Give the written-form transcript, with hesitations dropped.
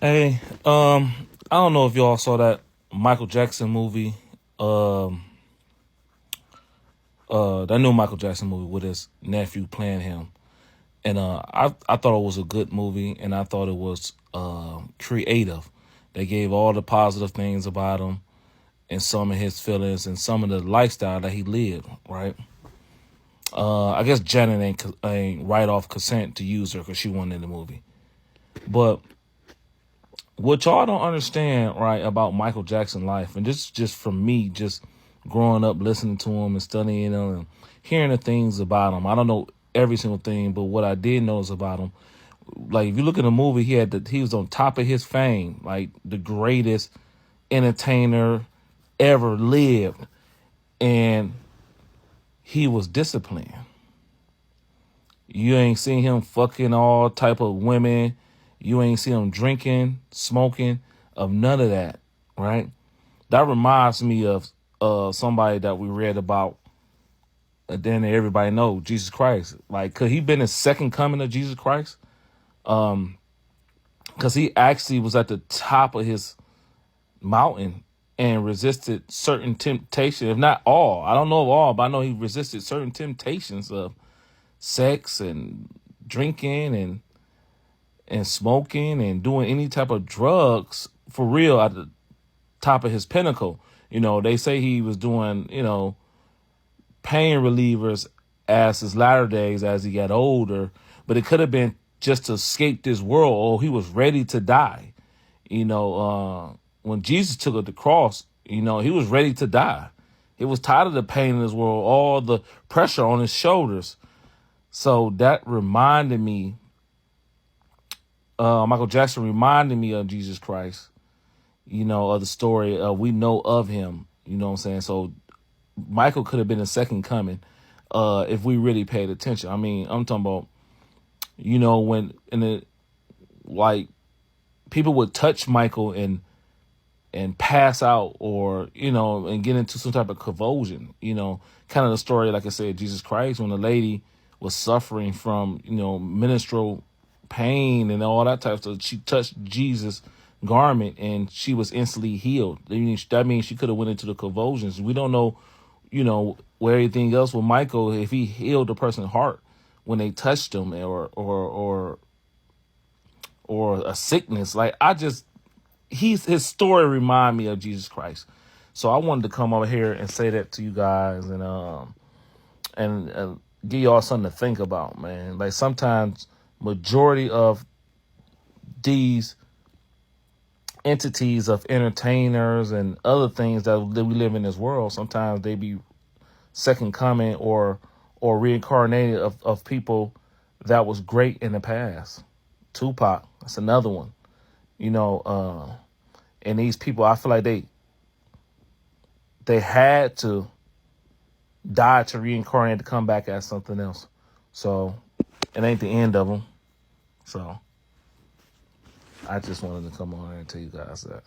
Hey, I don't know if y'all saw that Michael Jackson movie. Um, that new Michael Jackson movie with his nephew playing him, and I thought it was a good movie, and I thought it was creative. They gave all the positive things about him, and some of his feelings, and some of the lifestyle that he lived. Right. I guess Janet ain't write off consent to use her because she wasn't in the movie, but what y'all don't understand, right, about Michael Jackson life, and this is just from me, just growing up listening to him and studying him and hearing the things about him. I don't know every single thing, but what I did know is about him. Like if you look at the movie, he was on top of his fame, like the greatest entertainer ever lived, and he was disciplined. You ain't seen him fucking all type of women. You ain't seen him drinking, smoking, of none of that, right? That reminds me of somebody that we read about. And then everybody know Jesus Christ. Like, could he been the second coming of Jesus Christ? Because he actually was at the top of his mountain and resisted certain temptation, if not all. I don't know of all, but I know he resisted certain temptations of sex and drinking and smoking and doing any type of drugs for real at the top of his pinnacle. They say he was doing, pain relievers as his latter days as he got older, but it could have been just to escape this world. Oh, he was ready to die. When Jesus took up the cross, he was ready to die. He was tired of the pain in this world, all the pressure on his shoulders. So that reminded me, Michael Jackson reminded me of Jesus Christ, of the story we know of him. You know what I'm saying? So Michael could have been a second coming if we really paid attention. I mean, I'm talking about, when in the like people would touch Michael and pass out or and get into some type of convulsion. Kind of the story, like I said, Jesus Christ, when the lady was suffering from menstrual pain and all that type of stuff, she touched Jesus' garment and she was instantly healed. That means she could have went into the convulsions. We don't know where everything else with Michael, if he healed a person's heart when they touched him or a sickness. Like his story remind me of Jesus Christ. So I wanted to come over here and say that to you guys and give y'all something to think about, man. Like sometimes majority of these entities of entertainers and other things that we live in this world, sometimes they be second coming or reincarnated of people that was great in the past. Tupac, that's another one. And these people, I feel like they had to die to reincarnate to come back as something else. So it ain't the end of them. So I just wanted to come on here and tell you guys that.